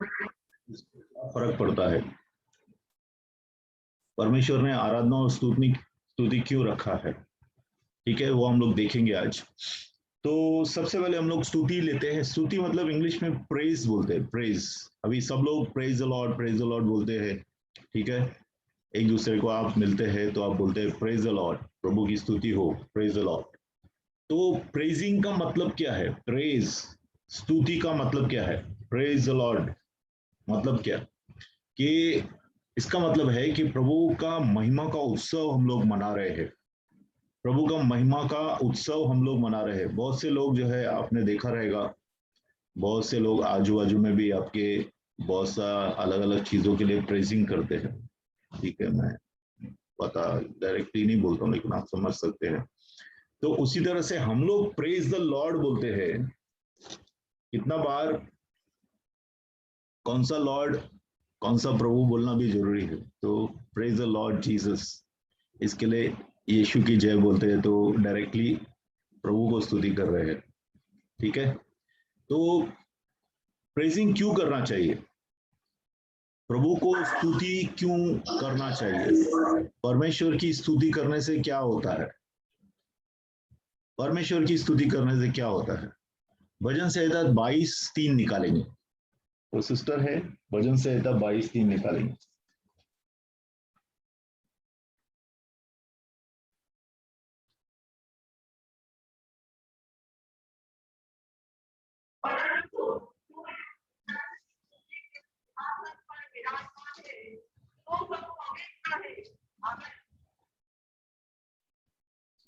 फर्क पड़ता है। परमेश्वर ने आराधना और स्तुति स्तुति क्यों रखा है, ठीक है, वो हम लोग देखेंगे आज। तो सबसे पहले हम लोग स्तुति लेते हैं। स्तुति मतलब इंग्लिश में प्रेज बोलते हैं, प्रेज। अभी सब लोग प्रेज द लॉर्ड बोलते हैं, ठीक है। एक दूसरे को आप मिलते हैं तो आप बोलते हैं प्रेज द लॉर्ड, प्रभु की स्तुति हो, प्रेज द लॉर्ड। तो प्रेजिंग का मतलब क्या है? प्रेज, स्तुति का मतलब क्या है? प्रेज द लॉर्ड मतलब क्या कि इसका मतलब है कि प्रभु का महिमा का उत्सव हम लोग मना रहे हैं। प्रभु का महिमा का उत्सव हम लोग मना रहे हैं। बहुत से लोग जो है आपने देखा रहेगा, बहुत से लोग आजू बाजू में भी आपके बहुत सा अलग अलग चीजों के लिए प्रेजिंग करते हैं, ठीक है। मैं पता डायरेक्टली नहीं बोलता हूँ लेकिन आप समझ सकते हैं। तो उसी तरह से हम लोग प्रेज द लॉर्ड बोलते हैं। कितना बार, कौन सा लॉर्ड, कौन सा प्रभु बोलना भी जरूरी है। तो प्रेज द लॉर्ड जीसस, इसके लिए यीशु की जय बोलते हैं, तो डायरेक्टली प्रभु को स्तुति कर रहे हैं, ठीक है। तो प्रेजिंग क्यों करना चाहिए, प्रभु को स्तुति क्यों करना चाहिए? परमेश्वर की स्तुति करने से क्या होता है? परमेश्वर की स्तुति करने से क्या होता है? भजन संहिता 22:3 निकालेंगे। तो सिस्टर है, भजन संहिता 22:3 निकालेंगे।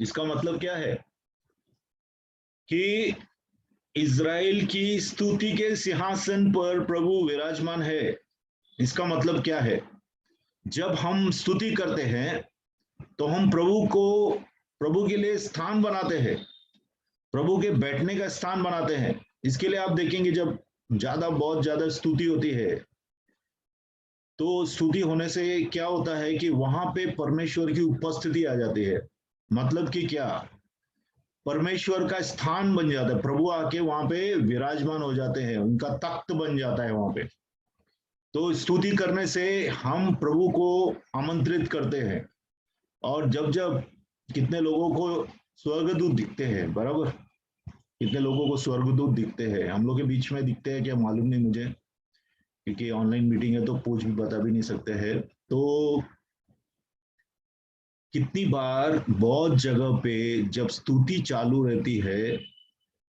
इसका मतलब क्या है कि इज़राइल की स्तुति के सिंहासन पर प्रभु विराजमान है। इसका मतलब क्या है? जब हम स्तुति करते हैं तो हम प्रभु के लिए स्थान बनाते हैं, प्रभु के बैठने का स्थान बनाते हैं। इसके लिए आप देखेंगे जब बहुत ज्यादा स्तुति होती है तो स्तुति होने से क्या होता है कि वहां पे परमेश्वर की उपस्थिति आ जाती है। मतलब कि क्या, परमेश्वर का स्थान बन जाता है, प्रभु आके वहां पे विराजमान हो जाते हैं, उनका तख्त बन जाता है वहां पे। तो स्तुति करने से हम प्रभु को आमंत्रित करते हैं। और जब जब कितने लोगों को स्वर्गदूत दिखते हैं, बराबर, कितने लोगों को स्वर्गदूत दिखते हैं, हम लोग के बीच में दिखते हैं क्या मालूम नहीं मुझे, क्योंकि ऑनलाइन मीटिंग है तो कुछ भी बता भी नहीं सकते हैं। तो कितनी बार बहुत जगह पे जब स्तुति चालू रहती है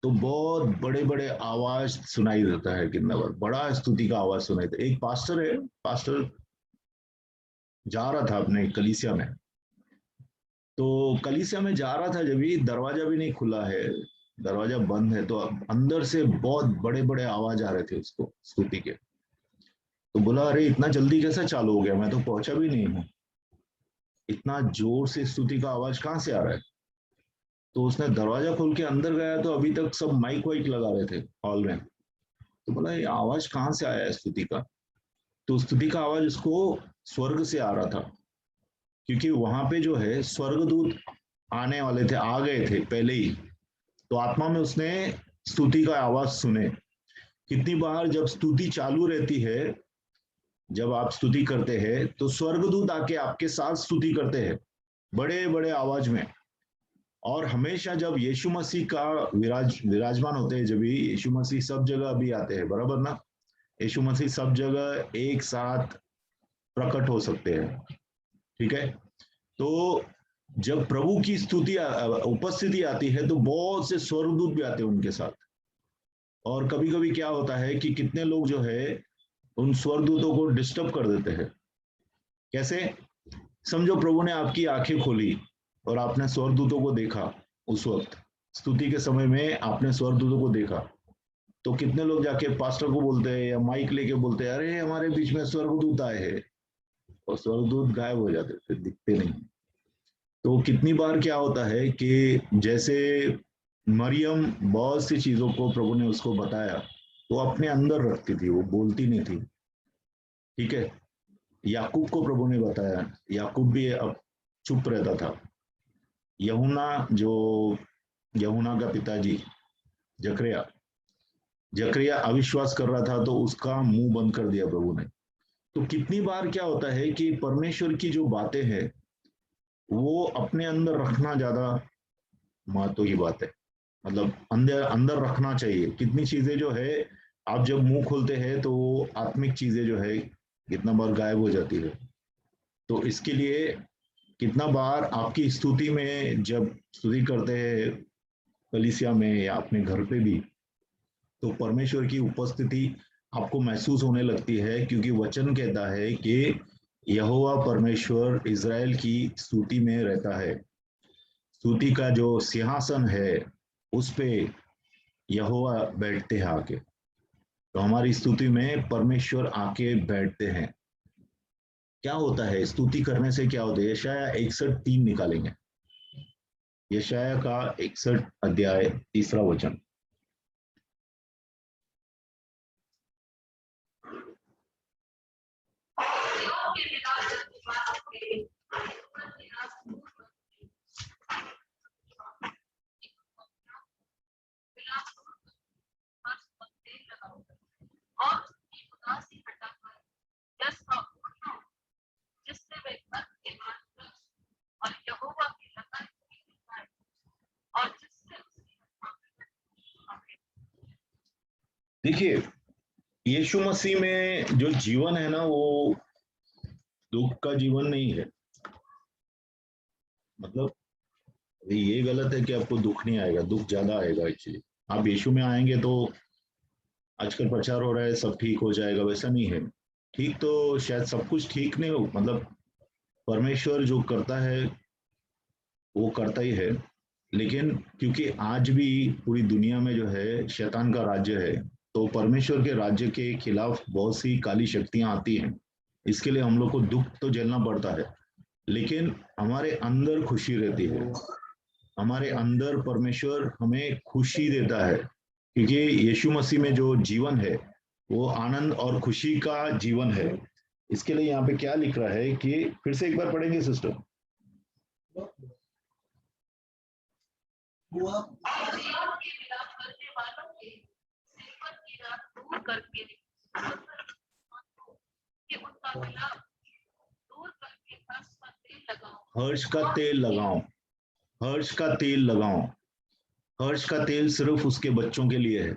तो बहुत बड़े बड़े आवाज सुनाई देता है, कितना बार बड़ा स्तुति का आवाज सुनाई देता है। एक पास्टर है, पास्टर जा रहा था अपने कलीसिया में, तो कलीसिया में जा रहा था, जब भी दरवाजा भी नहीं खुला है, दरवाजा बंद है, तो अंदर से बहुत बड़े बड़े आवाज आ रहे थे उसको स्तुति के। तो बोला अरे इतना जल्दी कैसे चालू हो गया, मैं तो पहुंचा भी नहीं हूँ, इतना जोर से स्तुति का आवाज कहाँ से आ रहा है। तो उसने दरवाजा खोल के अंदर गया तो अभी तक सब माइक वाइक लगा रहे थे हॉल में। तो बोला ये आवाज कहाँ से आया है स्तुति का? तो स्तुति का आवाज उसको स्वर्ग से आ रहा था, क्योंकि वहां पे जो है स्वर्गदूत आने वाले थे, आ गए थे पहले ही। तो आत्मा में उसने स्तुति का आवाज सुने। कितनी बार जब स्तुति चालू रहती है, जब आप स्तुति करते हैं तो स्वर्गदूत आके आपके साथ स्तुति करते हैं बड़े बड़े आवाज में। और हमेशा जब यीशु मसीह का विराजमान होते हैं, जब भी यीशु मसीह सब जगह अभी आते हैं, बराबर ना, यीशु मसीह सब जगह एक साथ प्रकट हो सकते हैं, ठीक है। तो जब प्रभु की स्तुति उपस्थिति आती है तो बहुत से स्वर्गदूत भी आते हैं उनके साथ। और कभी कभी क्या होता है कि कितने लोग जो है उन स्वर्गदूतों को डिस्टर्ब कर देते हैं। कैसे? समझो प्रभु ने आपकी आंखें खोली और आपने स्वर्गदूतों को देखा, उस वक्त स्तुति के समय में आपने स्वर्गदूतों को देखा, तो कितने लोग जाके पास्टर को बोलते हैं या माइक लेके बोलते हैं अरे हमारे बीच में स्वर्गदूत आए हैं, और स्वर्गदूत गायब हो जाते, फिर दिखते नहीं। तो कितनी बार क्या होता है कि जैसे मरियम बहुत सी चीजों को प्रभु ने उसको बताया, वो अपने अंदर रखती थी, वो बोलती नहीं थी, ठीक है। याकूब को प्रभु ने बताया, याकूब भी अब चुप रहता था। यहुना, जो यहुना का पिताजी जकरिया, जकरिया अविश्वास कर रहा था तो उसका मुंह बंद कर दिया प्रभु ने। तो कितनी बार क्या होता है कि परमेश्वर की जो बातें हैं वो अपने अंदर रखना ज्यादा महत्व की बात है। मतलब अंदर अंदर रखना चाहिए। कितनी चीजें जो है आप जब मुंह खोलते हैं तो वो आत्मिक चीजें जो है कितना बार गायब हो जाती है। तो इसके लिए कितना बार आपकी स्तुति में जब स्तुति करते हैं कलीसिया में या अपने घर पे भी, तो परमेश्वर की उपस्थिति आपको महसूस होने लगती है, क्योंकि वचन कहता है कि यहोवा परमेश्वर इज़राइल की स्तुति में रहता है। स्तुति का जो सिंहासन है उस पे यहोवा बैठते हैं आके। तो हमारी स्तुति में परमेश्वर आके बैठते हैं। क्या होता है स्तुति करने से, क्या होता है? यशाया 61:3 निकालेंगे। यशाया का 61 अध्याय 3 वचन। देखिए, यीशु मसीह में जो जीवन है ना वो दुख का जीवन नहीं है। मतलब ये गलत है कि आपको दुख नहीं आएगा, दुख ज्यादा आएगा एक्चुअली। आप यीशु में आएंगे तो आजकल प्रचार हो रहा है सब ठीक हो जाएगा, वैसा नहीं है। ठीक तो शायद सब कुछ ठीक नहीं हो, मतलब परमेश्वर जो करता है वो करता ही है। लेकिन क्योंकि आज भी पूरी दुनिया में जो है शैतान का राज्य है, तो परमेश्वर के राज्य के खिलाफ बहुत सी काली शक्तियां आती हैं। इसके लिए हम लोग को दुख तो झेलना पड़ता है, लेकिन हमारे अंदर खुशी रहती है। हमारे अंदर परमेश्वर हमें खुशी देता है, क्योंकि यीशु मसीह में जो जीवन है वो आनंद और खुशी का जीवन है। इसके लिए यहाँ पे क्या लिख रहा है कि फिर से एक बार पढ़ेंगे सिस्टर। हर्ष का तेल लगाओ, हर्ष का तेल लगाओ। हर्ष का तेल सिर्फ उसके बच्चों के लिए है।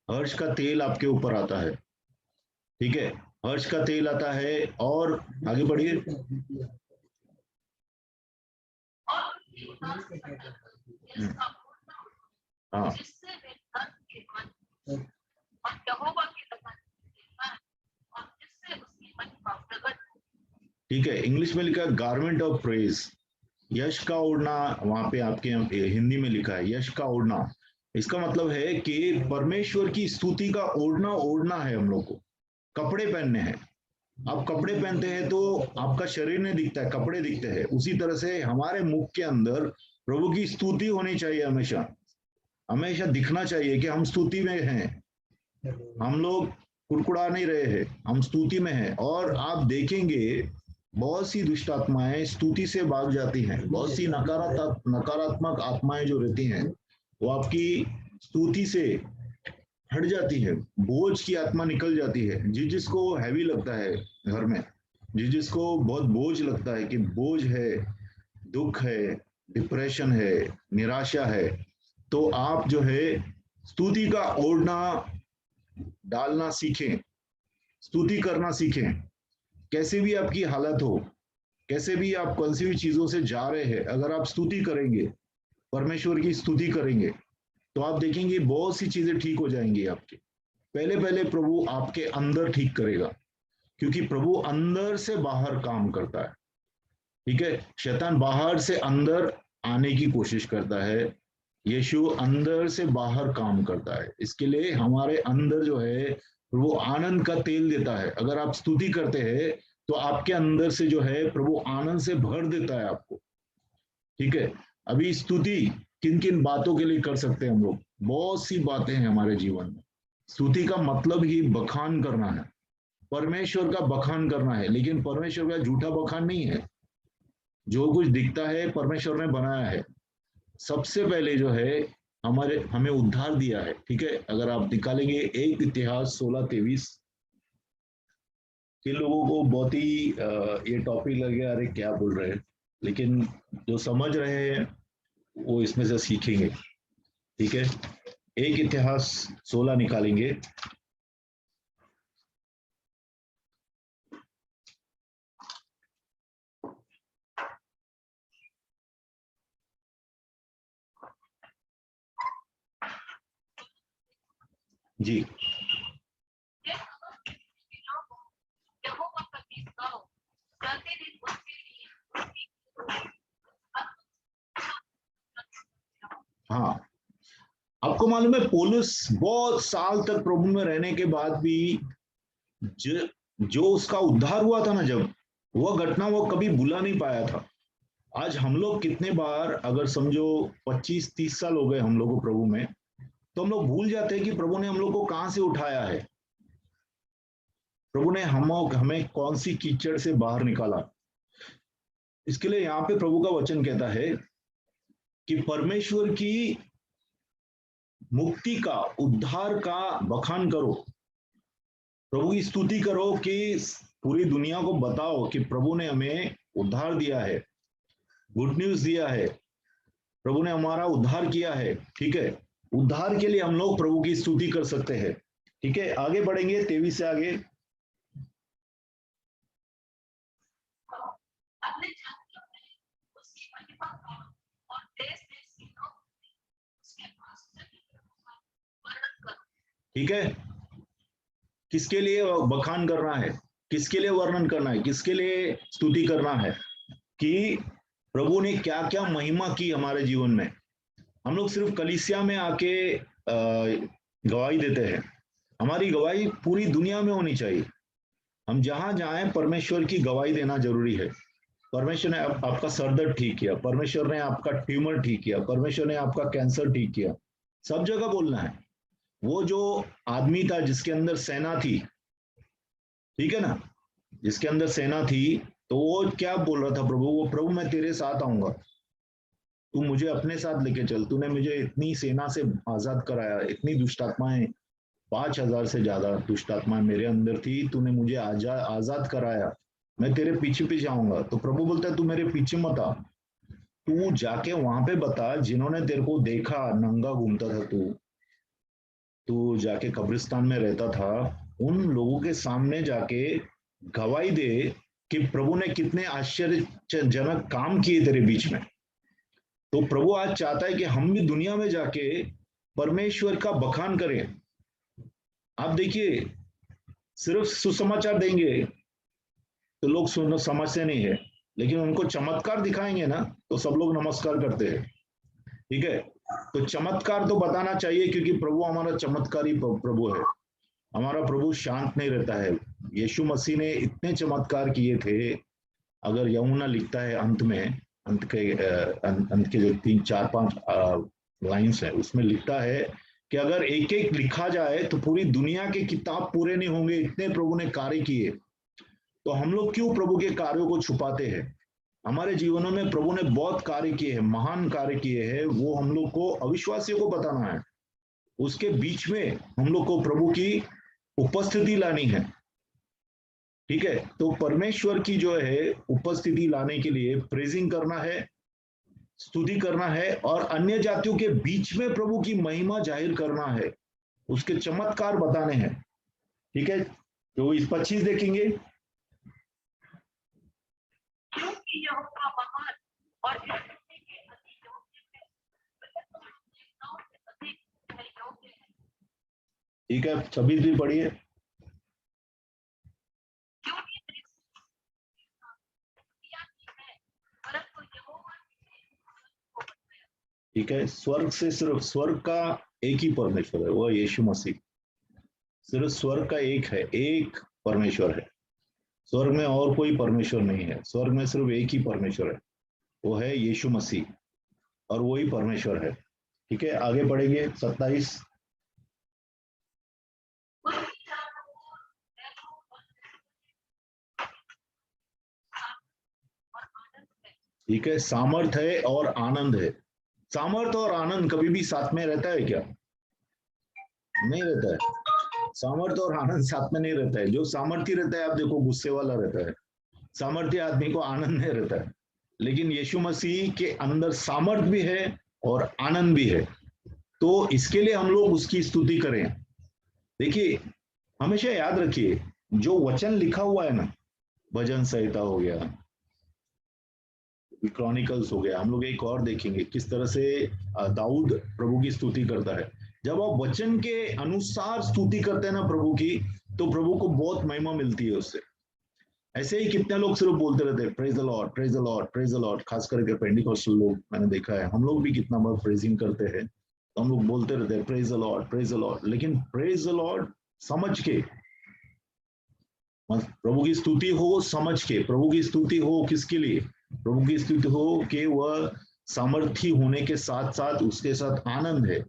हर्ष का तेल आपके ऊपर आता है, ठीक है? हर्ष का तेल आता है। और आगे बढ़िए। हाँ, ठीक है। इंग्लिश में लिखा है गारमेंट ऑफ प्रेज, यश का ओढ़ना। वहां पे आपके हिंदी में लिखा है यश का ओढ़ना। इसका मतलब है कि परमेश्वर की स्तुति का ओढ़ना ओढ़ना है हम लोग को। कपड़े पहनने हैं। आप कपड़े पहनते हैं तो आपका शरीर नहीं दिखता है, कपड़े दिखते हैं। उसी तरह से हमारे मुख के अंदर प्रभु की स्तुति होनी चाहिए। हमेशा हमेशा दिखना चाहिए कि हम स्तुति में हैं। हम लोग कुड़कुड़ा नहीं रहे हैं, हम स्तुति में हैं। और आप देखेंगे बहुत सी दुष्ट आत्माएं स्तुति से भाग जाती हैं। बहुत सी नकारात्मक आत्माएं जो रहती हैं वो आपकी स्तुति से हट जाती है। बोझ की आत्मा निकल जाती है। जिसको हैवी लगता है घर में, जिसको बहुत बोझ लगता है कि बोझ है, दुख है, डिप्रेशन है, निराशा है, तो आप जो है स्तुति का ओढ़ना डालना सीखें, स्तुति करना सीखें। कैसे भी आपकी हालत हो, कैसे भी आप कौन सी भी चीजों से जा रहे हैं, अगर आप स्तुति करेंगे, परमेश्वर की स्तुति करेंगे, तो आप देखेंगे बहुत सी चीजें ठीक हो जाएंगी आपकी। पहले पहले प्रभु आपके अंदर ठीक करेगा, क्योंकि प्रभु अंदर से बाहर काम करता है। ठीक है? शैतान बाहर से अंदर आने की कोशिश करता है, यीशु अंदर से बाहर काम करता है। इसके लिए हमारे अंदर जो है वो आनंद का तेल देता है। अगर आप स्तुति करते हैं तो आपके अंदर से जो है प्रभु आनंद से भर देता है आपको। ठीक है? अभी स्तुति किन किन बातों के लिए कर सकते हैं हम लोग? बहुत सी बातें हैं हमारे जीवन में। स्तुति का मतलब ही बखान करना है, परमेश्वर का बखान करना है। लेकिन परमेश्वर का झूठा बखान नहीं है। जो कुछ दिखता है परमेश्वर ने बनाया है। सबसे पहले जो है हमें उद्धार दिया है। ठीक है, अगर आप निकालेंगे 1 इतिहास 16:23, के लोगों को बहुत ही ये टॉपिक लगे, अरे क्या बोल रहे हैं, लेकिन जो समझ रहे हैं वो इसमें से सीखेंगे। ठीक है, 1 इतिहास 16 निकालेंगे। जी, हाँ, आपको मालूम है पौलुस बहुत साल तक प्रभु में रहने के बाद भी जो, जो उसका उद्धार हुआ था ना, जब वह घटना वो कभी भुला नहीं पाया था। आज हम लोग कितने बार, अगर समझो 25-30 साल हो गए हम लोग को प्रभु में, तो हम लोग भूल जाते हैं कि प्रभु ने हम लोग को कहां से उठाया है, प्रभु ने हमें कौन सी कीचड़ से बाहर निकाला। इसके लिए यहाँ पे प्रभु का वचन कहता है कि परमेश्वर की मुक्ति का, उद्धार का बखान करो, प्रभु की स्तुति करो, कि पूरी दुनिया को बताओ कि प्रभु ने हमें उद्धार दिया है, गुड न्यूज दिया है, प्रभु ने हमारा उद्धार किया है। ठीक है, उद्धार के लिए हम लोग प्रभु की स्तुति कर सकते हैं। ठीक है, आगे बढ़ेंगे 23 से आगे। ठीक है, किसके लिए बखान करना है, किसके लिए वर्णन करना है, किसके लिए स्तुति करना है, कि प्रभु ने क्या क्या महिमा की हमारे जीवन में। हम लोग सिर्फ कलीसिया में आके गवाही देते हैं, हमारी गवाही पूरी दुनिया में होनी चाहिए। हम जहां जाएं परमेश्वर की गवाही देना जरूरी है। परमेश्वर ने आपका सर दर्द ठीक किया, परमेश्वर ने आपका ट्यूमर ठीक किया, परमेश्वर ने आपका कैंसर ठीक किया, सब जगह बोलना है। वो जो आदमी था जिसके अंदर सेना थी, ठीक है ना, जिसके अंदर सेना थी, तो वो क्या बोल रहा था प्रभु, वो प्रभु मैं तेरे साथ आऊंगा, तू मुझे अपने साथ लेके चल, तूने मुझे इतनी सेना से आजाद कराया, इतनी दुष्ट आत्माएं, 5,000 से ज्यादा दुष्ट आत्माएं मेरे अंदर थी, तूने मुझे आजाद कराया, मैं तेरे पीछे पीछे आऊंगा। तो प्रभु बोलता है तू मेरे पीछे मत आ, तू जाके वहां पे बता, जिन्होंने तेरे को देखा नंगा घूमता था तू जाके कब्रिस्तान में रहता था, उन लोगों के सामने जाके गवाही दे कि प्रभु ने कितने आश्चर्यजनक काम किए तेरे बीच में। तो प्रभु आज चाहता है कि हम भी दुनिया में जाके परमेश्वर का बखान करें। आप देखिए, सिर्फ सुसमाचार देंगे तो लोग सुन समझते नहीं है, लेकिन उनको चमत्कार दिखाएंगे ना तो सब लोग नमस्कार करते हैं। ठीक है, तो चमत्कार तो बताना चाहिए, क्योंकि प्रभु हमारा चमत्कारी प्रभु है। हमारा प्रभु शांत नहीं रहता है। यीशु मसीह ने इतने चमत्कार किए थे, अगर यमुना लिखता है अंत में, अंत के जो 3-4-5 लाइन्स है उसमें लिखता है कि अगर एक एक लिखा जाए तो पूरी दुनिया के किताब पूरे नहीं होंगे, इतने प्रभु ने कार्य किए। तो हम लोग क्यों प्रभु के कार्यों को छुपाते हैं? हमारे जीवनों में प्रभु ने बहुत कार्य किए हैं, महान कार्य किए हैं, वो हम लोग को, अविश्वासियों को बताना है। उसके बीच में हम लोग को प्रभु की उपस्थिति लानी है। ठीक है, तो परमेश्वर की जो है उपस्थिति लाने के लिए प्रेजिंग करना है, स्तुति करना है, और अन्य जातियों के बीच में प्रभु की महिमा जाहिर करना है, उसके चमत्कार बताने हैं। ठीक है, तो इस 25 देखेंगे। ठीक है, 26 भी पढ़िए। ठीक है, स्वर्ग से, सिर्फ स्वर्ग का एक ही परमेश्वर है, वो यीशु मसीह। सिर्फ स्वर्ग का एक है, एक परमेश्वर है। स्वर्ग में और कोई परमेश्वर नहीं है, स्वर्ग में सिर्फ एक ही परमेश्वर है, वो है यीशु मसीह, और वही परमेश्वर है। ठीक है, आगे बढ़ेंगे 27। ठीक है, सामर्थ है और आनंद है। सामर्थ और आनंद कभी भी साथ में रहता है क्या? नहीं रहता है। सामर्थ और आनंद साथ में नहीं रहता है। जो सामर्थ्य रहता है, आप देखो, गुस्से वाला रहता है। सामर्थ्य आदमी को आनंद नहीं रहता है। लेकिन यीशु मसीह के अंदर सामर्थ भी है और आनंद भी है। तो इसके लिए हम लोग उसकी स्तुति करें। देखिए, हमेशा याद रखिए, जो वचन लिखा हुआ है ना, भजन संहिता हो गया, क्रॉनिकल्स हो गया, हम लोग एक और देखेंगे किस तरह से दाऊद प्रभु की स्तुति करता है। जब आप वचन के अनुसार स्तुति करते हैं ना प्रभु की, तो प्रभु को बहुत महिमा मिलती है उससे। ऐसे ही कितने लोग सिर्फ बोलते रहते हैं praise the Lord, praise the Lord, praise the Lord. खास करके पेंटिकॉस्टल लोग मैंने देखा है, हम लोग भी कितना बार प्रेजिंग करते हैं, तो हम लोग बोलते रहते हैं praise the Lord, praise the Lord. लेकिन प्रेज द लॉर्ड समझ के, प्रभु की स्तुति हो समझ के। प्रभु की स्तुति हो किसके लिए? प्रभु की स्तुति हो कि वह सामर्थी होने के साथ साथ उसके साथ आनंद है।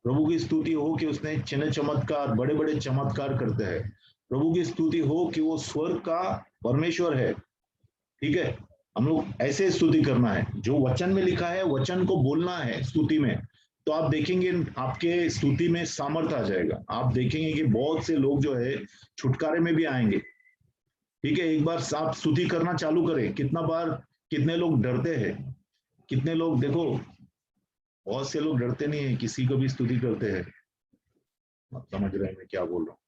प्रभु की स्तुति हो कि उसने चिन्ह चमत्कार, बड़े बड़े चमत्कार करते हैं। प्रभु की स्तुति हो कि वो स्वर्ग का परमेश्वर है। ठीक है, हम लोग ऐसे स्तुति करना है, जो वचन में लिखा है वचन को बोलना है स्तुति में। तो आप देखेंगे आपके स्तुति में सामर्थ आ जाएगा। आप देखेंगे कि बहुत से लोग जो है छुटकारे में भी आएंगे। ठीक है, एक बार आप स्तुति करना चालू करें। कितना बार, कितने लोग डरते हैं, कितने लोग, देखो, बहुत से लोग डरते नहीं है, किसी को भी स्तुति करते हैं। समझ रहे हैं मैं क्या बोल रहा हूँ?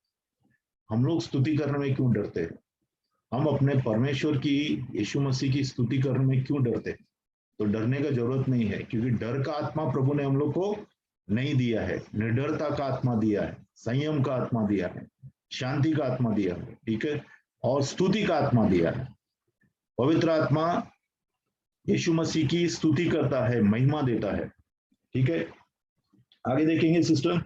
हम लोग स्तुति करने में क्यों डरते हैं? हम अपने परमेश्वर की, यीशु मसीह की स्तुति करने में क्यों डरते हैं? तो डरने का जरूरत नहीं है, क्योंकि डर का आत्मा प्रभु ने हम लोग को नहीं दिया है। निर्डरता का आत्मा दिया है, संयम का आत्मा दिया है, शांति का आत्मा दिया है, ठीक है, और स्तुति का आत्मा दिया है। पवित्र आत्मा यीशु मसीह की स्तुति करता है, महिमा देता है। ठीक है, आगे देखेंगे सिस्टर।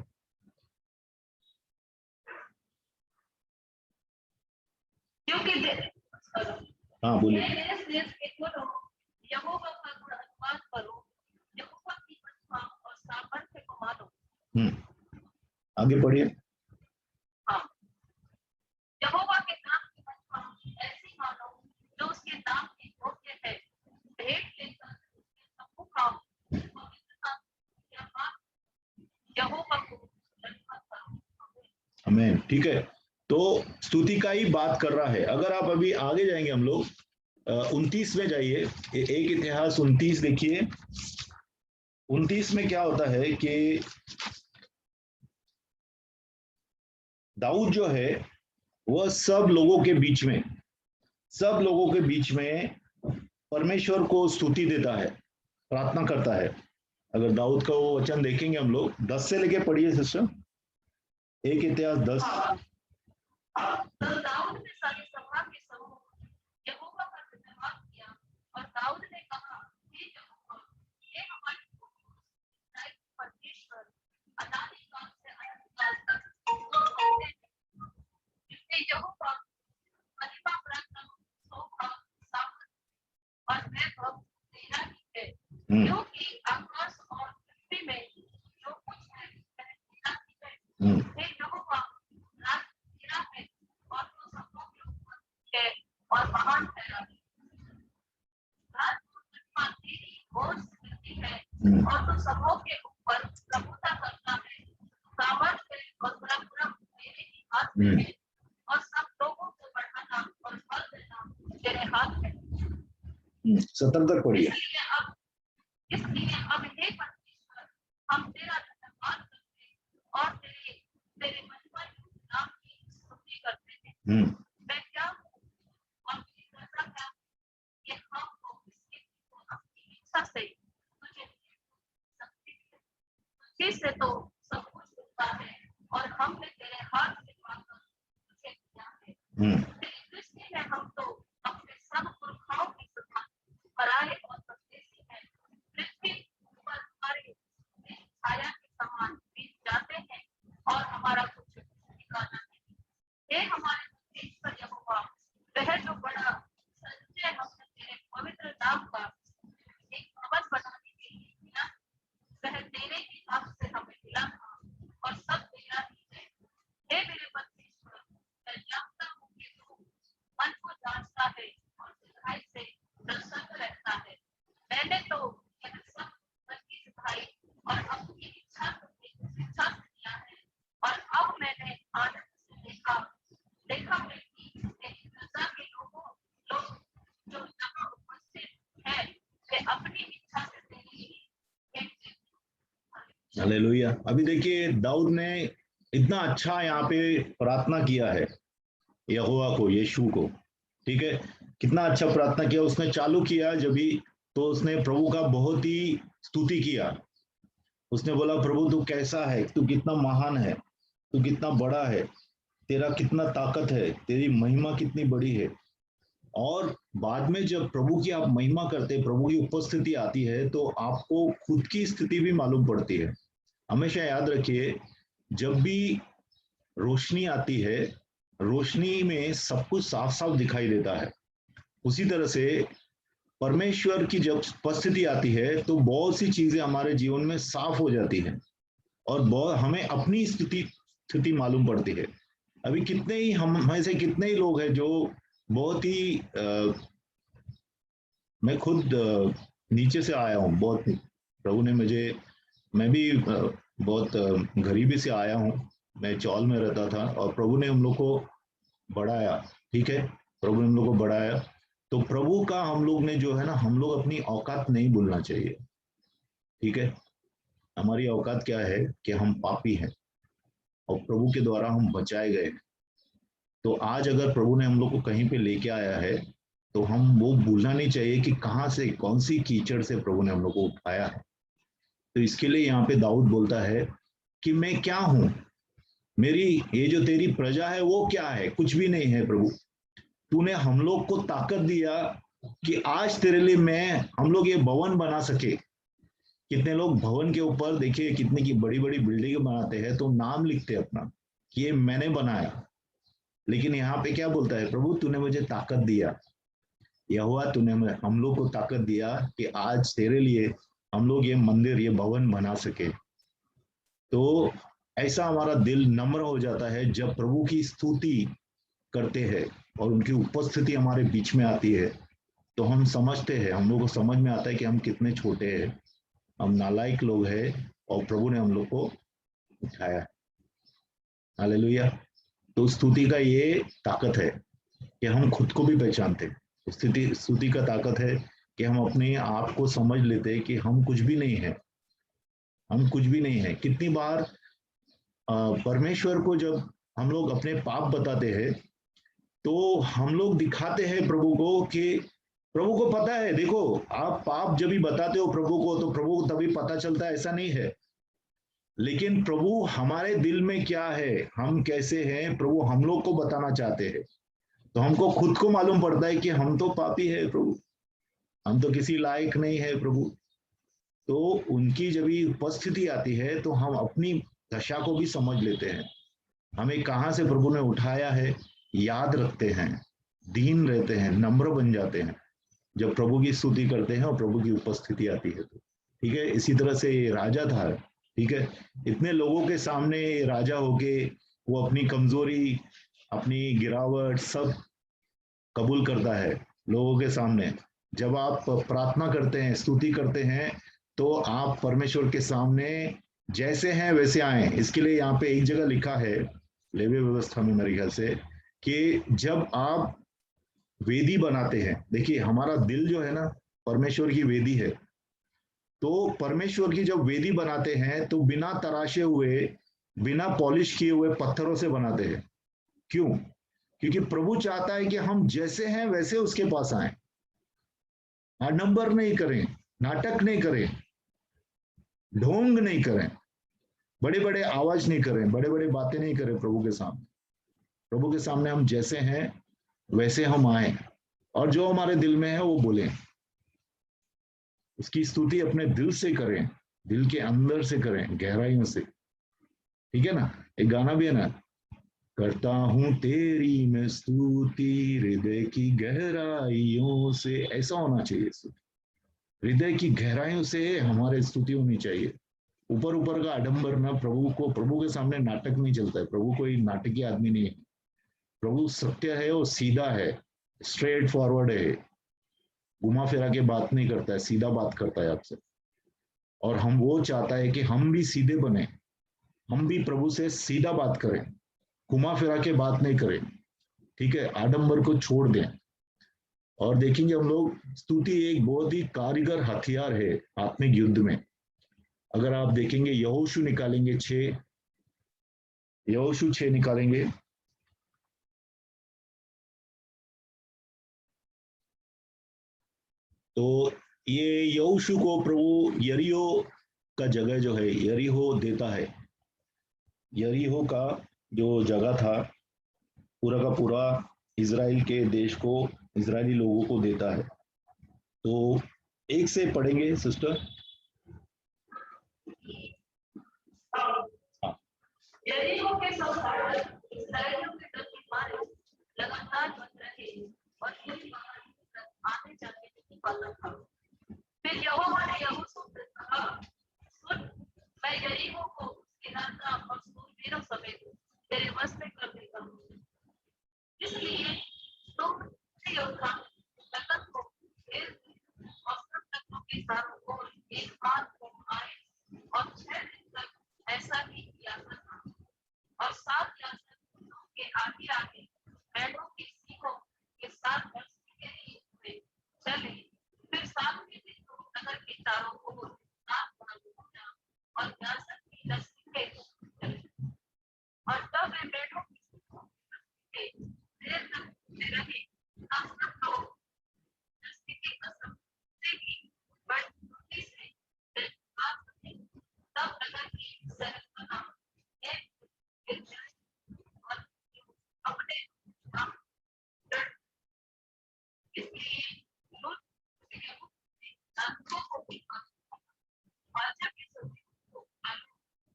हाँ बोलिए। आगे पढ़िए। यहोवा के नाम की महिमा ऐसी मानो जो उसके नाम के योग्य है। भेंट लेकर उसके सम्मुख आओ, पवित्रता या बात यहोवा को धन्यवाद करो। आमीन। ठीक है, तो स्तुति का ही बात कर रहा है। अगर आप अभी आगे जाएंगे, हम लोग 29 में जाइए, एक इतिहास 29 देखिए। 29 में क्या होता है कि दाऊद जो है वह सब लोगों के बीच में, सब लोगों के बीच में परमेश्वर को स्तुति देता है, प्रार्थना करता है। अगर दाऊद का वो वचन देखेंगे हम लोग, 10 से लेके पढ़िए सिस्टर, एक इतिहास 10। दाऊद ने सारी सभा के सम्मुख यहोवा का धन्यवाद किया और दाऊद ने कहा, हे यहोवा, हे हमारे परमेश्वर, अनादिकाल से अनंतकाल तक यहोवा महिमा, पराक्रम, शोभा, सामर्थ और वैभव तेरा ही है, क्योंकि आकाश और पृथ्वी में जो कुछ है वह तेरा ही है। हे यहोवा, राज तेरा है और तो सबों के ऊपर है और महान ठहरा है। राज और महिमा तेरी ओर से मिलती है और तो सबों के ऊपर प्रभुता करता है। सामर्थ्य और पराक्रम तेरे ही हाथ में है और सब लोगों को बढ़ाना और बल देना तेरे हाथ में। 17 तक पढ़िए। इसलिए अब हे परमेश्वर, हम तेरा धन्यवाद करते और तेरे तेरे महिमा नाम की स्तुति करते हैं। मैं क्या हूँ और मेरी दशा क्या है, ये हमको इसकी अपनी इच्छा से तुझे शक्ति तुझे से तो सब कुछ होता है और हमने तेरे हाथ से पाकर तुझे दिया है। तेरी दृष्टि में हम तो अपने सब पुरखाओं की समान पराए और परदेसी हैं। पृथ्वी पर हमारे छाया के समान बीत जाते हैं और हमारा कुछ ठिकाना नहीं। हे हमारे परमेश्वर यहोवा, वह जो बड़ा संचय हमने तेरे पवित्र नाम का एक भवन बनाने के लिए किया, वह तेरे ही हाथ से हमें मिला था और सब तेरा ही है। हे मेरे परमेश्वर, मैं जानता हूँ कि तू मन को जांचता है और सिधाई से प्रसन्न रहता है। मैंने तो यह सब मन की सिधाई अपनी इच्छा से तेरी हालेलुया। अभी देखिए दाऊद ने इतना अच्छा यहाँ पे प्रार्थना किया है यहोवा को, यीशु को, ठीक है। कितना अच्छा प्रार्थना किया उसने, चालू किया जब भी तो उसने प्रभु का बहुत ही स्तुति किया। उसने बोला प्रभु तू कैसा है, तू कितना महान है, तू कितना बड़ा है, तेरा कितना ताकत है, तेरी महिमा कितनी बड़ी है। और बाद में जब प्रभु की आप महिमा करते, प्रभु की उपस्थिति आती है तो आपको खुद की स्थिति भी मालूम पड़ती है। हमेशा याद रखिए जब भी रोशनी आती है, रोशनी में सब कुछ साफ साफ दिखाई देता है। उसी तरह से परमेश्वर की जब उपस्थिति आती है तो बहुत सी चीजें हमारे जीवन में साफ हो जाती हैं और बहुत हमें अपनी स्थिति मालूम पड़ती है। अभी कितने ही हम में से कितने ही लोग हैं जो बहुत ही मैं खुद नीचे से आया हूँ, बहुत प्रभु ने मुझे, मैं भी बहुत गरीबी से आया हूँ, मैं चौल में रहता था और प्रभु ने हम लोग को बढ़ाया, ठीक है, प्रभु ने हम लोग को बढ़ाया। तो प्रभु का हम लोग ने जो है ना, हम लोग अपनी औकात नहीं भूलना चाहिए, ठीक है। हमारी औकात क्या है कि हम पापी हैं और प्रभु के द्वारा हम बचाए गए। तो आज अगर प्रभु ने हम लोग को कहीं पे लेके आया है तो हम वो भूलना नहीं चाहिए कि कहाँ से, कौन सी कीचड़ से प्रभु ने हम लोग को उठाया है। तो इसके लिए यहाँ पे दाऊद बोलता है कि मैं क्या हूं, मेरी ये जो तेरी प्रजा है वो क्या है, कुछ भी नहीं है प्रभु। तूने हम लोग को ताकत दिया कि आज तेरे लिए हम लोग ये भवन बना सके। कितने लोग भवन के ऊपर देखिए कितने की बड़ी बड़ी बिल्डिंग बनाते हैं तो नाम लिखते हैं अपना कि ये मैंने बनाया, लेकिन यहाँ पे क्या बोलता है, प्रभु तूने मुझे ताकत दिया, यहोवा तूने हम लोग को ताकत दिया कि आज तेरे लिए हम लोग ये मंदिर, ये भवन बना सके। तो ऐसा हमारा दिल नम्र हो जाता है जब प्रभु की स्तुति करते हैं और उनकी उपस्थिति हमारे बीच में आती है। तो हम समझते हैं, हम लोग को समझ में आता है कि हम कितने छोटे हैं, हम नालायक लोग हैं और प्रभु ने हम लोग को उठाया। हालेलुया। तो स्तुति का ये ताकत है कि हम खुद को भी पहचानते हैं। स्तुति का ताकत है कि हम अपने आप को समझ लेते हैं कि हम कुछ भी नहीं है, हम कुछ भी नहीं है। कितनी बार परमेश्वर को जब हम लोग अपने पाप बताते हैं तो हम लोग दिखाते हैं प्रभु को कि प्रभु को पता है, देखो आप पाप जब भी बताते हो प्रभु को तो प्रभु को तभी पता चलता है, ऐसा नहीं है। लेकिन प्रभु हमारे दिल में क्या है, हम कैसे हैं, प्रभु हम लोग को बताना चाहते हैं। तो हमको खुद को मालूम पड़ता है कि हम तो पापी है प्रभु, हम तो किसी लायक नहीं है प्रभु। तो उनकी जब भी उपस्थिति आती है तो हम अपनी दशा को भी समझ लेते हैं, हमें कहाँ से प्रभु ने उठाया है याद रखते हैं, दीन रहते हैं, नम्र बन जाते हैं जब प्रभु की स्तुति करते हैं और प्रभु की उपस्थिति आती है तो, ठीक है। इसी तरह से ये राजा था, ठीक है, इतने लोगों के सामने राजा होके वो अपनी कमजोरी, अपनी गिरावट सब कबूल करता है लोगों के सामने। जब आप प्रार्थना करते हैं, स्तुति करते हैं तो आप परमेश्वर के सामने जैसे हैं वैसे आए। इसके लिए यहाँ पे एक जगह लिखा है लेवी व्यवस्था में मेरे ख्याल से कि जब आप वेदी बनाते हैं, देखिए हमारा दिल जो है ना परमेश्वर की वेदी है, तो परमेश्वर की जब वेदी बनाते हैं तो बिना तराशे हुए, बिना पॉलिश किए हुए पत्थरों से बनाते हैं। क्यों? क्योंकि प्रभु चाहता है कि हम जैसे हैं वैसे उसके पास आए, आडंबर नहीं करें, नाटक नहीं करें, ढोंग नहीं करें, बड़े बड़े आवाज नहीं करें, बड़े बड़े बातें नहीं करें प्रभु के सामने। प्रभु के सामने हम जैसे हैं वैसे हम आए और जो हमारे दिल में है वो बोलें, उसकी स्तुति अपने दिल से करें, दिल के अंदर से करें, गहराइयों से, ठीक है ना। एक गाना भी है ना, करता हूं तेरी मैं स्तुति हृदय की गहराइयों से, ऐसा होना चाहिए। हृदय की गहराइयों से हमारे स्तुति होनी चाहिए। ऊपर ऊपर का आडंबर ना, प्रभु के सामने नाटक नहीं चलता है। प्रभु कोई नाटकीय आदमी नहीं है, प्रभु सत्य है, वो सीधा है, स्ट्रेट फॉरवर्ड है, घुमा फिरा के बात नहीं करता है, सीधा बात करता है आपसे। और हम वो चाहता है कि हम भी सीधे बने, हम भी प्रभु से सीधा बात करें, घुमा फिरा के बात नहीं करें, ठीक है, आडंबर को छोड़ दें और देखेंगे हम लोग स्तुति एक बहुत ही कारीगर हथियार है आत्मिक युद्ध में। अगर आप देखेंगे यहोशू निकालेंगे 6, यहोशू 6 निकालेंगे, तो ये यहोशू को प्रभु यरीहो का जगह जो है यरीहो देता है। यरीहो का जो जगह था पूरा का पूरा इजराइल के देश को, इजरायली लोगों को देता है। तो एक से पढ़ेंगे सिस्टर। यरीहो के सब इस्राएलियों के डर के मारे लगातार बंद रहे और कोई बाहर आने जाने नहीं पाता था। फिर यहोवा ने यहोशू से कहा, सुन, मैं यरीहो को उसके राजा और सूरवीरों समेत तेरे वश में कर देता हूँ। इसलिए तुम योद्धा लगन को और सब तत्वों के चारों ओर एक हाथ को आए और 6 दिन तक ऐसा ही किया था। और 7 याजक के आगे आगे बैलों के सींगों के साथ बरसने के लिए हुए चले। फिर 7वें दिन को नगर के चारों ओर 7 बार घूमा और याजक की रस्सी के चले। और तब वे बैलों की सींगों के देर तक घूमते रहे। तब सब लोग रस्सी की कसम से भी बड़ी खुशी से तब नगर की सहल बना एक और अपने इसलिए को भी बादशाह के सभी को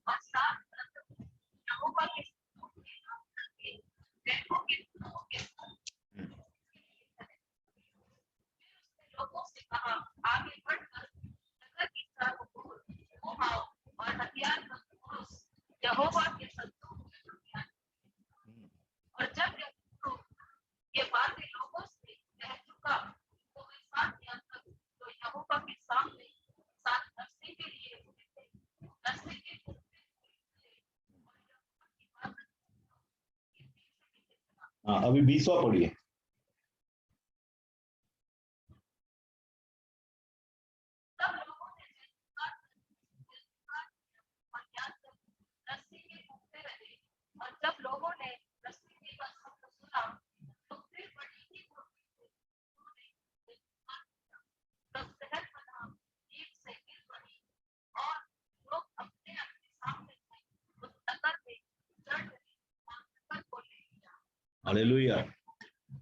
और साथ यहोवा के देखो के लोगों से कहा, आगे बढ़कर नगर की चारों ओर घुमाओ और हथियार का पुरुष यहोवा के शत्रुओं को हथियार। और जब ये बातें लोगों से कह चुका तो वे 7 याजक जो यहोवा के सामने 7 नरसी के लिए उठे थे, नरसी के अभी 20वां पढ़िए। जब लोगों ने रस्सी की बात सुना तो फिर बड़ी ही तब सहल बना एक से गिर पड़ी और लोग अपने अपने सामने उस नगर में चढ़ गए और नगर को ले लिया। हालेलुया।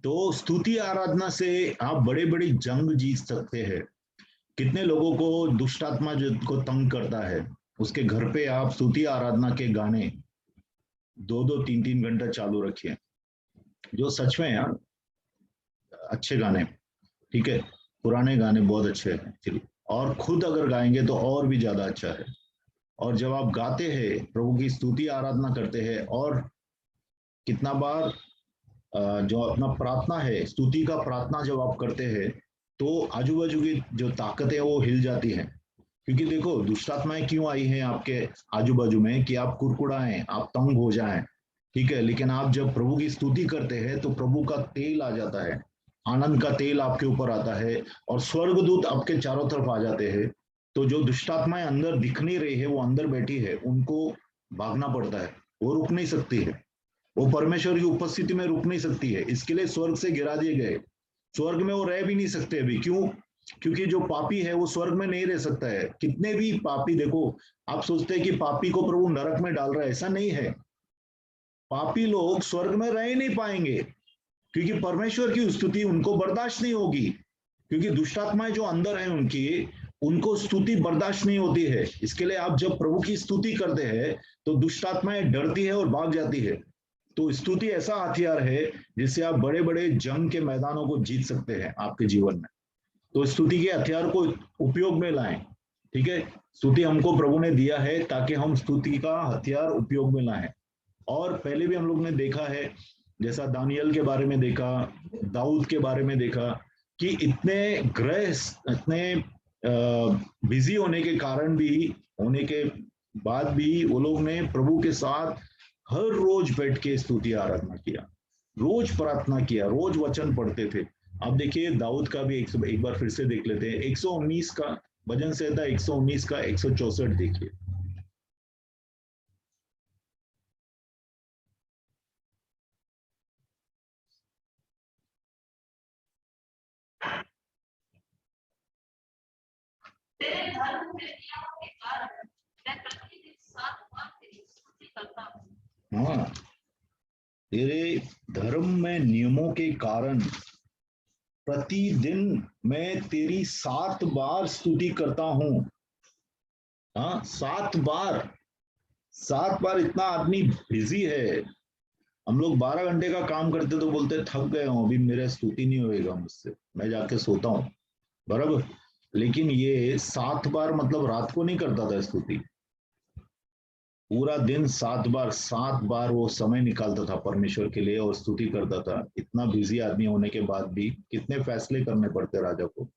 तो स्तुति आराधना से आप बड़े बड़ी जंग जीत सकते हैं। कितने लोगों को दुष्ट आत्मा जो को तंग करता है, उसके घर पे आप स्तुति आराधना के गाने 2-2, 3-3 घंटा चालू रखिए, जो सच में यार अच्छे गाने, ठीक है, पुराने गाने बहुत अच्छे हैं, और खुद अगर गाएंगे तो और भी ज्यादा अच्छा है। और जब आप गाते हैं, प्रभु की स्तुति आराधना करते हैं, और कितना बार जो अपना प्रार्थना है, स्तुति का प्रार्थना जब आप करते हैं तो आजू बाजू की जो ताकतें वो हिल जाती हैं। क्योंकि देखो दुष्ट आत्माएं क्यों आई हैं आपके आजू बाजू में, कि आप कुरकुराएं, आप तंग हो जाएं, ठीक है। लेकिन आप जब प्रभु की स्तुति करते हैं तो प्रभु का तेल आ जाता है, आनंद का तेल आपके ऊपर आता है, और स्वर्गदूत आपके चारों तरफ आ जाते हैं। तो जो दुष्ट आत्माएं अंदर दिख नहीं रही है, वो अंदर बैठी है, उनको भागना पड़ता है, वो रुक नहीं सकती है, वो परमेश्वर की उपस्थिति में रुक नहीं सकती है। इसके लिए स्वर्ग से गिरा दिए गए, स्वर्ग में वो रह भी नहीं सकते अभी। क्यों? क्योंकि जो पापी है वो स्वर्ग में नहीं रह सकता है। कितने भी पापी, देखो आप सोचते हैं कि पापी को प्रभु नरक में डाल रहा है, ऐसा नहीं है। पापी लोग स्वर्ग में रह नहीं पाएंगे, क्योंकि परमेश्वर की स्तुति उनको बर्दाश्त नहीं होगी। क्योंकि दुष्टात्माएं जो अंदर है उनकी, उनको स्तुति बर्दाश्त नहीं होती है। इसके लिए आप जब प्रभु की स्तुति करते हैं तो दुष्टात्माएं डरती है और भाग जाती है। तो स्तुति ऐसा हथियार है जिससे आप बड़े बड़े जंग के मैदानों को जीत सकते हैं आपके जीवन में। तो स्तुति के हथियार को उपयोग में लाएं, ठीक है। स्तुति हमको प्रभु ने दिया है ताकि हम स्तुति का हथियार उपयोग में लाएं। और पहले भी हम लोग ने देखा है, जैसा दानियल के बारे में देखा, दाऊद के बारे में देखा, कि इतने ग्रह, इतने बिजी होने के कारण भी, होने के बाद भी वो लोग ने प्रभु के साथ हर रोज बैठ के स्तुति आराधना किया, रोज प्रार्थना किया, रोज वचन पढ़ते थे। अब देखिए दाऊद का भी एक बार फिर से देख लेते हैं। 119 का भजन संहिता, 119 का 164 देखिए। तेरे धर्म के नियमों के कारण मैं प्रतिदिन 7 बार तेरी स्तुति करता हूँ। हाँ, तेरे धर्म में नियमों के कारण प्रतिदिन मैं तेरी 7 बार स्तुति करता हूँ। हाँ, 7 बार, 7 बार। इतना आदमी बिजी है। हम लोग 12 घंटे का काम करते तो बोलते थक गए हूँ, अभी मेरा स्तुति नहीं होएगा मुझसे, मैं जाके सोता हूँ, बराबर। लेकिन ये 7 बार मतलब रात को नहीं करता था स्तुति, पूरा दिन 7 बार, 7 बार वो समय निकालता था परमेश्वर के लिए और स्तुति करता था। इतना बिजी आदमी होने के बाद भी कितने फैसले करने पड़ते राजा को,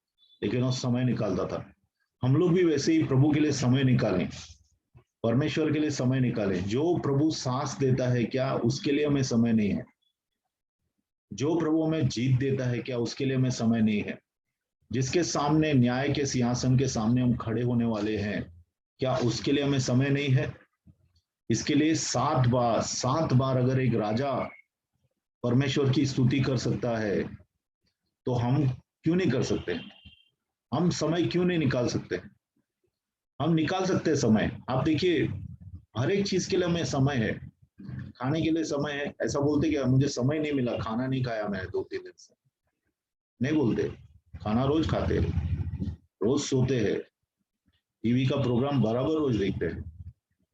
लेकिन वो समय निकालता था। हम लोग भी वैसे ही प्रभु के लिए समय निकालें, परमेश्वर के लिए समय निकालें। जो प्रभु सांस देता है क्या उसके लिए हमें समय नहीं है? जो प्रभु हमें जीत देता है क्या उसके लिए हमें समय नहीं है? जिसके सामने, न्याय के सिंहासन के सामने हम खड़े होने वाले हैं, क्या उसके लिए हमें समय नहीं है? इसके लिए 7 बार, 7 बार अगर एक राजा परमेश्वर की स्तुति कर सकता है तो हम क्यों नहीं कर सकते? हम समय क्यों नहीं निकाल सकते? हम निकाल सकते हैं समय। आप देखिए, हर एक चीज के लिए हमें समय है। खाने के लिए समय है, ऐसा बोलते क्या मुझे समय नहीं मिला, खाना नहीं खाया मैंने 2-3 दिन से? नहीं बोलते। खाना रोज खाते हैं, रोज सोते हैं, टीवी का प्रोग्राम बराबर रोज देखते हैं।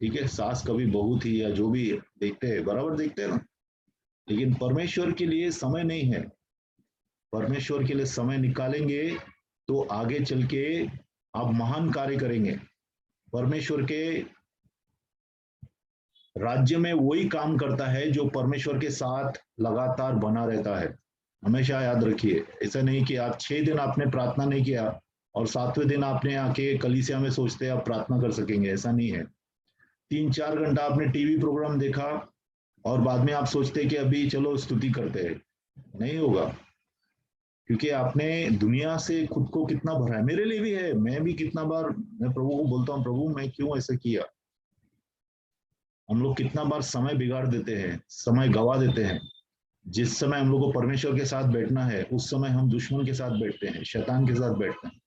ठीक है, सास कभी बहू थी या जो भी देखते हैं, बराबर देखते हैं ना। लेकिन परमेश्वर के लिए समय नहीं है। परमेश्वर के लिए समय निकालेंगे तो आगे चल के आप महान कार्य करेंगे। परमेश्वर के राज्य में वही काम करता है जो परमेश्वर के साथ लगातार बना रहता है। हमेशा याद रखिए, ऐसा नहीं कि आप 6 दिन आपने प्रार्थना नहीं किया और 7वें दिन आपने आके कलीसिया में सोचते आप प्रार्थना कर सकेंगे, ऐसा नहीं है। 3-4 घंटा आपने टीवी प्रोग्राम देखा और बाद में आप सोचते कि अभी चलो स्तुति करते हैं, नहीं होगा। क्योंकि आपने दुनिया से खुद को कितना भरा है। मेरे लिए भी है, मैं भी कितना बार मैं प्रभु को बोलता हूँ, प्रभु मैं क्यों ऐसा किया। हम लोग कितना बार समय बिगाड़ देते हैं, समय गवा देते हैं। जिस समय हम लोग को परमेश्वर के साथ बैठना है उस समय हम दुश्मन के साथ बैठते हैं, शैतान के साथ बैठते हैं।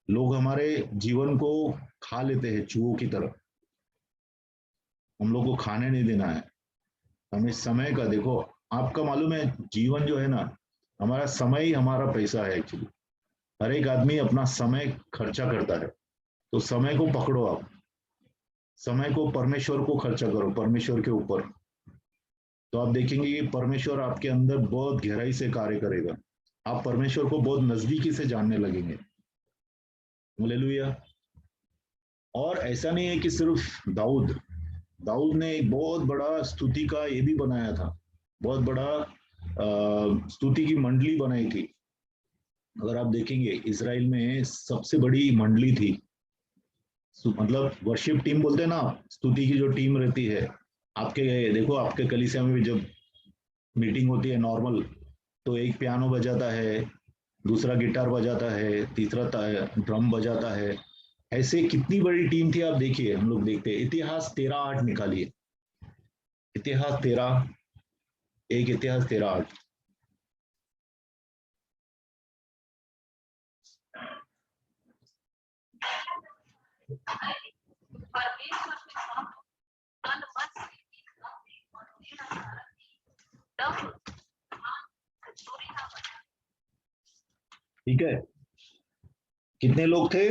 लोग हमारे जीवन को खा लेते हैं चूहों की तरह। हम लोग को खाने नहीं देना है। हमें समय का देखो, आपका मालूम है जीवन जो है ना, हमारा समय ही हमारा पैसा है एक्चुअली। हर एक आदमी अपना समय खर्चा करता है, तो समय को पकड़ो आप। समय को परमेश्वर को खर्चा करो, परमेश्वर के ऊपर। तो आप देखेंगे कि परमेश्वर आपके अंदर बहुत गहराई से कार्य करेगा। आप परमेश्वर को बहुत नजदीकी से जानने लगेंगे। हालेलुया। और ऐसा नहीं है कि सिर्फ दाऊद, दाऊद ने एक बहुत बड़ा स्तुति का ये भी बनाया था, बहुत बड़ा स्तुति की मंडली बनाई थी। अगर आप देखेंगे इसराइल में सबसे बड़ी मंडली थी, मतलब वर्शिप टीम बोलते हैं ना, स्तुति की जो टीम रहती है। आपके देखो, आपके कलीसिया में भी जब मीटिंग होती है नॉर्मल, तो एक पियानो बजाता है, दूसरा गिटार बजाता है, तीसरा ड्रम बजाता है। ऐसे कितनी बड़ी टीम थी आप देखिए। हम लोग देखते हैं इतिहास 13:8 निकालिए, इतिहास 13, एक इतिहास 13:8। परमेश्वर के सामने तन मन से गीत गाते और तेरा स्मरण तब चोरी ना बने। ठीक है, कितने लोग थे?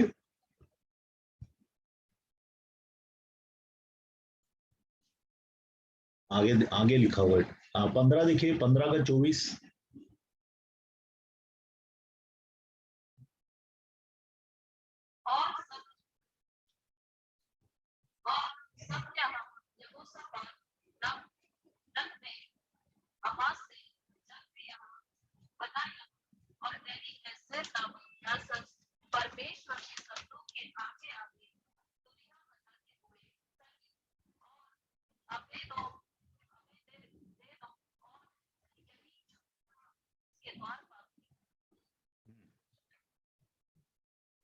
आगे आगे लिखा हुआ है 15, देखिए 15 का 24। और सब यहाँ यहोशापात नाम नन में आवाज से जब भी यहाँ बनाया और मैंने ऐसे नाम दर्शन परमेश्वर के शब्दों के आगे आगे दुनिया बनाते हुए और अबे दो और यही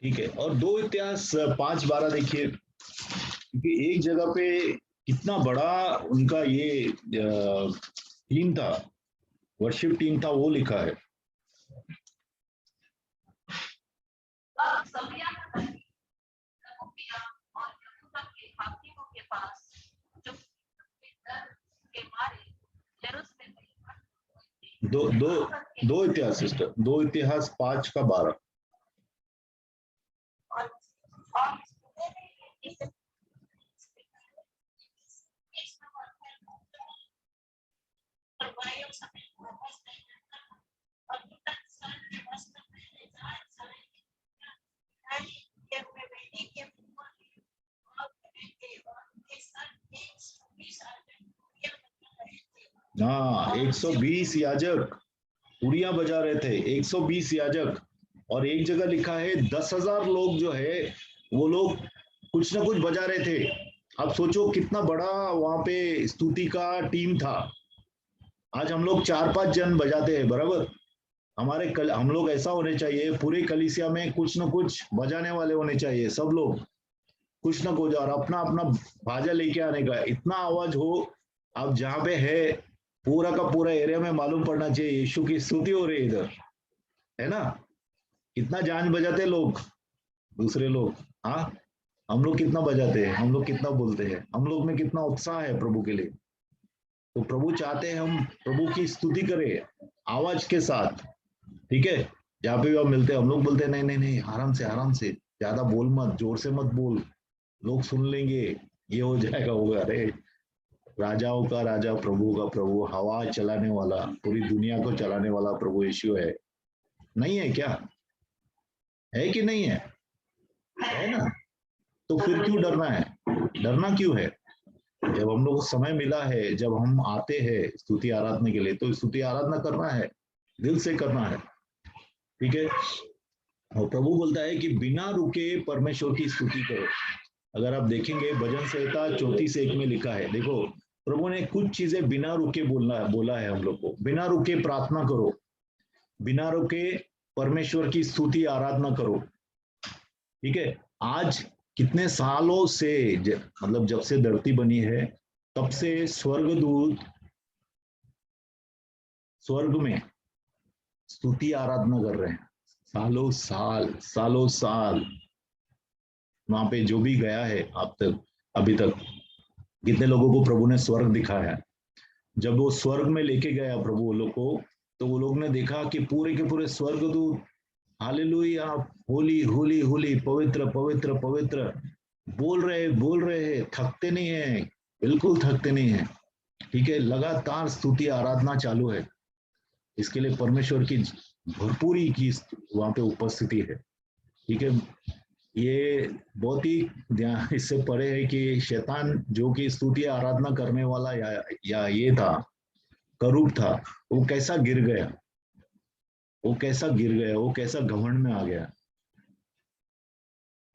ठीक है, और 2 इतिहास 5:12 देखिए, क्योंकि एक जगह पे कितना बड़ा उनका ये टीम था, वर्शिप टीम था, वो लिखा है। सबिया का नबी नबूबिया और यहूदा के हाकिमों के पास जो डर के मारे यरूशलेम में दो इतिहास सिस्टर, 2 इतिहास 5:12। हाँ, 120 याजक उड़िया बजा रहे थे, 120 याजक। और एक जगह लिखा है 10,000 लोग जो है वो लोग कुछ ना कुछ बजा रहे थे। अब सोचो कितना बड़ा वहां पे स्तुति का टीम था। आज हम लोग 4-5 जन बजाते हैं, बराबर। हम लोग ऐसा होने चाहिए, पूरी कलीसिया में कुछ ना कुछ बजाने वाले होने चाहिए, सब लोग कुछ ना कुछ, और अपना अपना बाजा लेके आने का, इतना आवाज हो। अब जहाँ पे है पूरा का पूरा एरिया में मालूम पड़ना चाहिए यीशु की स्तुति हो रही है इधर, है ना। कितना जान बजाते लोग, दूसरे लोग। हाँ, हम लोग कितना बजाते हैं, हम लोग कितना बोलते हैं, हम लोग में कितना उत्साह है प्रभु के लिए। तो प्रभु चाहते हैं हम प्रभु की स्तुति करें आवाज के साथ, ठीक है। जहाँ पे भी हम मिलते हैं हम लोग बोलते हैं नहीं नहीं नहीं, आराम से आराम से, ज्यादा बोल मत, जोर से मत बोल, लोग सुन लेंगे, ये हो जाएगा वो। अरे राजाओं का राजा, प्रभु का प्रभु, हवा चलाने वाला, पूरी दुनिया को चलाने वाला प्रभु यीशु है। नहीं है क्या? है कि नहीं है ना। तो फिर क्यों डरना है? डरना क्यों है? जब हम लोग को समय मिला है, जब हम आते हैं स्तुति आराधना के लिए, तो स्तुति आराधना करना है, दिल से करना है, ठीक है। और प्रभु बोलता है कि बिना रुके परमेश्वर की स्तुति करो। अगर आप देखेंगे भजन संहिता 34:1 में लिखा है, देखो प्रभु ने कुछ चीजें बिना रुके बोला है हम लोग को। बिना रुके प्रार्थना करो, बिना रुके परमेश्वर की स्तुति आराधना करो, ठीक है। आज कितने सालों से मतलब जब से धरती बनी है तब से स्वर्गदूत स्वर्ग में स्तुति आराधना कर रहे हैं, सालों साल, सालों साल। वहां पे जो भी गया है अब तक, अभी तक कितने लोगों को प्रभु ने स्वर्ग दिखाया है। जब वो स्वर्ग में लेके गया प्रभु वो लोग को, तो वो लोग ने देखा कि पूरे के पूरे स्वर्गदूत हालेलुया, होली होली होली, पवित्र पवित्र पवित्र बोल रहे हैं, थकते नहीं है, बिल्कुल थकते नहीं है, ठीक है। लगातार स्तुति आराधना चालू है। इसके लिए परमेश्वर की भरपूरी की वहां पे उपस्थिति है, ठीक है। ये बहुत ही ध्यान इससे परे है कि शैतान जो कि स्तुति आराधना करने वाला या ये था, करूब था, वो कैसा गिर गया, वो कैसा गिर गया, वो कैसा घमंड में आ गया,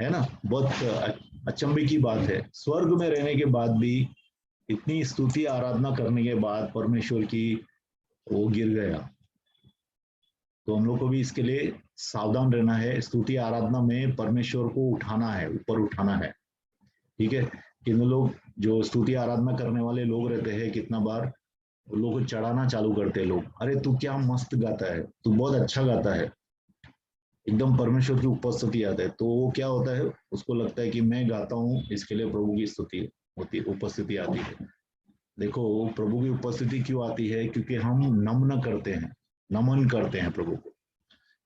है ना। बहुत अचंभे की बात है, स्वर्ग में रहने के बाद भी, इतनी स्तुति आराधना करने के बाद परमेश्वर की, वो गिर गया। तो हम लोग को भी इसके लिए सावधान रहना है, स्तुति आराधना में परमेश्वर को उठाना है, ऊपर उठाना है, ठीक है। कितने लोग जो स्तुति आराधना करने वाले लोग रहते हैं, कितना बार वो लोग को चढ़ाना चालू करते हैं लोग, अरे तू क्या मस्त गाता है, तू बहुत अच्छा गाता है, एकदम परमेश्वर की उपस्थिति आता है। तो वो क्या होता है, उसको लगता है कि मैं गाता हूँ इसके लिए प्रभु की स्तुति होती, उपस्थिति आती है। देखो प्रभु की उपस्थिति क्यों आती है? क्योंकि हम नमन करते हैं, नमन करते हैं प्रभु को,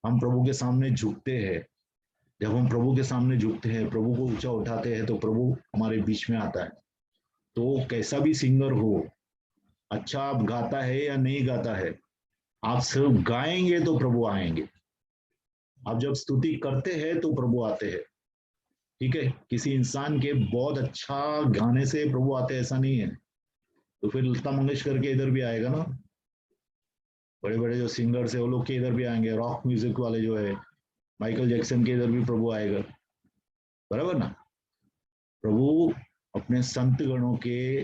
हम प्रभु के सामने झुकते हैं। जब हम प्रभु के सामने झुकते हैं, प्रभु को ऊंचा उठाते हैं, तो प्रभु हमारे बीच में आता है। तो कैसा भी सिंगर हो, अच्छा आप गाता है या नहीं गाता है, आप सिर्फ गाएंगे तो प्रभु आएंगे। आप जब स्तुति करते हैं तो प्रभु आते हैं, ठीक है। किसी इंसान के बहुत अच्छा गाने से प्रभु आते हैं ऐसा नहीं है। तो फिर लता मंगेशकर के इधर भी आएगा ना, बड़े बड़े जो सिंगर्स है वो लोग के इधर भी आएंगे, रॉक म्यूजिक वाले जो है, माइकल जैक्सन के इधर भी प्रभु आएगा, बराबर ना। प्रभु अपने संत गणों के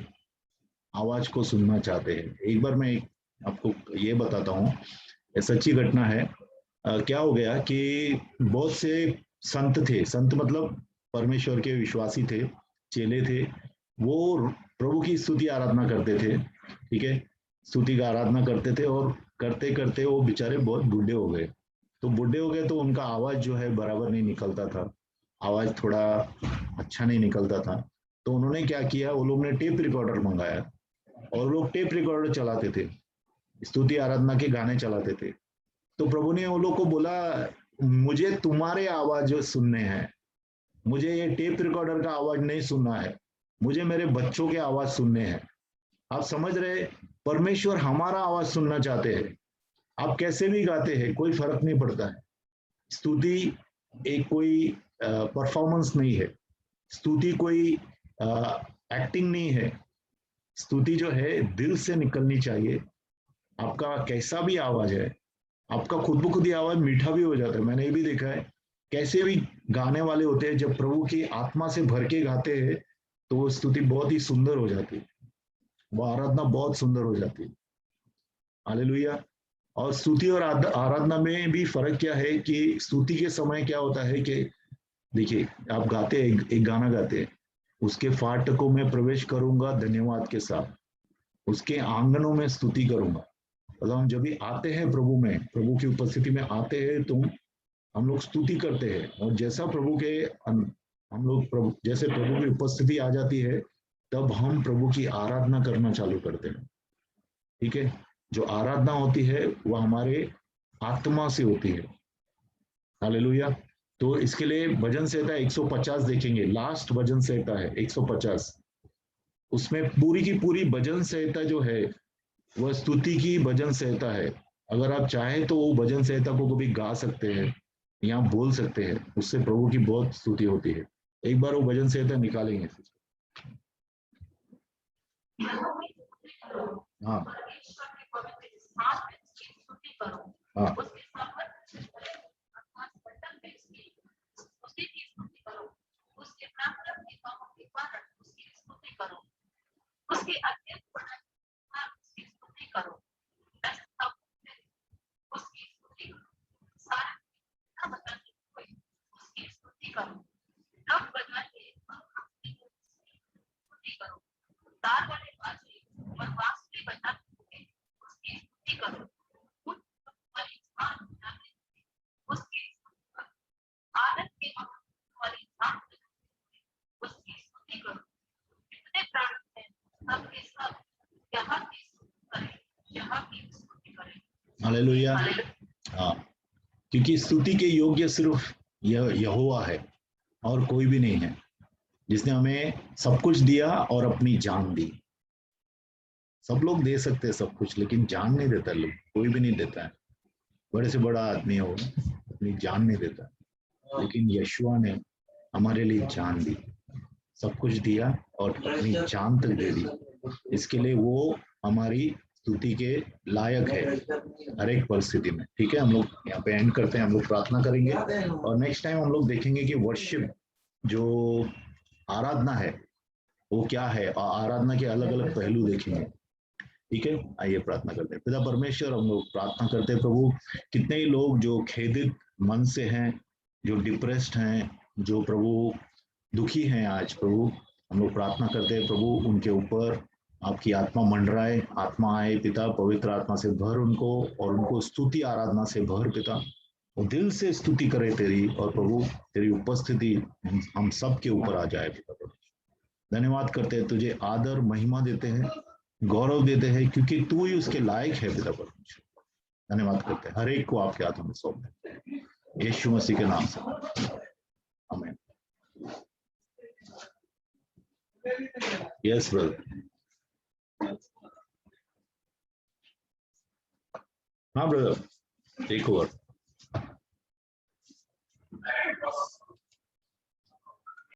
आवाज को सुनना चाहते हैं। एक बार मैं आपको ये बताता हूँ, सच्ची घटना है। क्या हो गया कि बहुत से संत थे, संत मतलब परमेश्वर के विश्वासी थे, चेले थे, वो प्रभु की स्तुति आराधना करते थे, ठीक है, स्तुति का आराधना करते थे, और करते करते वो बेचारे बहुत बूढ़े हो गए। तो बूढ़े हो गए तो उनका आवाज जो है बराबर नहीं निकलता था, आवाज थोड़ा अच्छा नहीं निकलता था। तो उन्होंने क्या किया, वो लोग ने टेप रिकॉर्डर मंगाया और लोग टेप रिकॉर्डर चलाते थे, स्तुति आराधना के गाने चलाते थे। तो प्रभु ने वो लोग को बोला, मुझे तुम्हारे आवाज सुनने हैं, मुझे ये टेप रिकॉर्डर का आवाज नहीं सुनना है, मुझे मेरे बच्चों के आवाज सुनने हैं। आप समझ रहे, परमेश्वर हमारा आवाज सुनना चाहते हैं। आप कैसे भी गाते हैं कोई फर्क नहीं पड़ता है। स्तुति एक कोई परफॉर्मेंस नहीं है, स्तुति कोई एक्टिंग नहीं है, स्तुति जो है दिल से निकलनी चाहिए। आपका कैसा भी आवाज है, आपका खुद ब खुद ही आवाज मीठा भी हो जाता है। मैंने ये भी देखा है, कैसे भी गाने वाले होते हैं, जब प्रभु की आत्मा से भर के गाते हैं तो वो स्तुति बहुत ही सुंदर हो जाती है, वो आराधना बहुत सुंदर हो जाती है। हालेलुया। और स्तुति और आराधना में भी फर्क क्या है कि स्तुति के समय क्या होता है कि देखिए, आप गाते हैं, एक गाना गाते हैं, उसके फाटकों में प्रवेश करूंगा धन्यवाद के साथ, उसके आंगनों में स्तुति करूंगा। मतलब हम जब भी आते हैं प्रभु में, प्रभु की उपस्थिति में आते हैं तो हम लोग स्तुति करते हैं, और जैसा प्रभु के हम लोग प्रभु जैसे प्रभु की उपस्थिति आ जाती है, तब हम प्रभु की आराधना करना चालू करते हैं, ठीक है। जो आराधना होती है वो हमारे आत्मा से होती है। हालेलुया। तो इसके लिए भजन संहिता 150 देखेंगे, लास्ट भजन संहिता है 150, उसमें पूरी की पूरी भजन संहिता जो है वह स्तुति की भजन संहिता है। अगर आप चाहें तो वो भजन संहिता को कभी गा सकते हैं या बोल सकते हैं, उससे प्रभु की बहुत स्तुति होती है। एक बार वो भजन संहिता निकालेंगे। हाँ हाँ उसके अत्यंत उसकी स्तुति करो, उसकी स्तुति सारा उसकी स्तुति करो, तब बजाइए स्तुति करो, तार वाले बाजे और बांसुरी बजाते उसकी स्तुति करो, उसकी आनंद के वाली उसकी स्तुति करो। कितने प्राण हैं, सबके सब यहाँ की स्तुति करें, यहाँ की स्तुति करें। हालेलुया। हाँ, क्योंकि स्तुति के योग्य सिर्फ यहोवा है और कोई भी नहीं है, जिसने हमें सब कुछ दिया और अपनी जान दी। सब लोग दे सकते हैं सब कुछ, लेकिन जान नहीं देता, लोग कोई भी नहीं देता है। बड़े से बड़ा आदमी हो, अपनी जान नहीं देता, लेकिन यशुआ ने हमारे लिए जान दी, सब कुछ दिया और अपनी जान तक दे दी। इसके लिए वो हमारी स्तुति के लायक है हर एक परिस्थिति में, ठीक है। हम लोग यहाँ पे एंड करते हैं, हम लोग प्रार्थना करेंगे, और नेक्स्ट टाइम हम लोग देखेंगे कि वर्शिप जो आराधना है वो क्या है, और आराधना के अलग अलग पहलू देखेंगे, ठीक है। आइए प्रार्थना करते हैं। पिता परमेश्वर, हम लोग प्रार्थना करते हैं प्रभु, कितने ही लोग जो खेदित मन से हैं, जो डिप्रेस्ड हैं, जो प्रभु दुखी हैं आज प्रभु, हम लोग प्रार्थना करते हैं प्रभु, उनके ऊपर आपकी आत्मा मंडराए, आत्मा आए पिता, पवित्र आत्मा से भर उनको, और उनको स्तुति आराधना से भर पिता, वो दिल से स्तुति करे तेरी, और प्रभु तेरी उपस्थिति हम सब के ऊपर आ जाए पिता। धन्यवाद करते हैं, तुझे आदर महिमा देते हैं, गौरव देते हैं, क्योंकि तू ही उसके लायक है पिता परमेश्वर। धन्यवाद करते हैं, हर एक को आपके हाथों में सौंप देते हैं, यीशु मसीह के नाम से, आमीन। Yes brother. हाँ ब्रदर, टेक ओवर।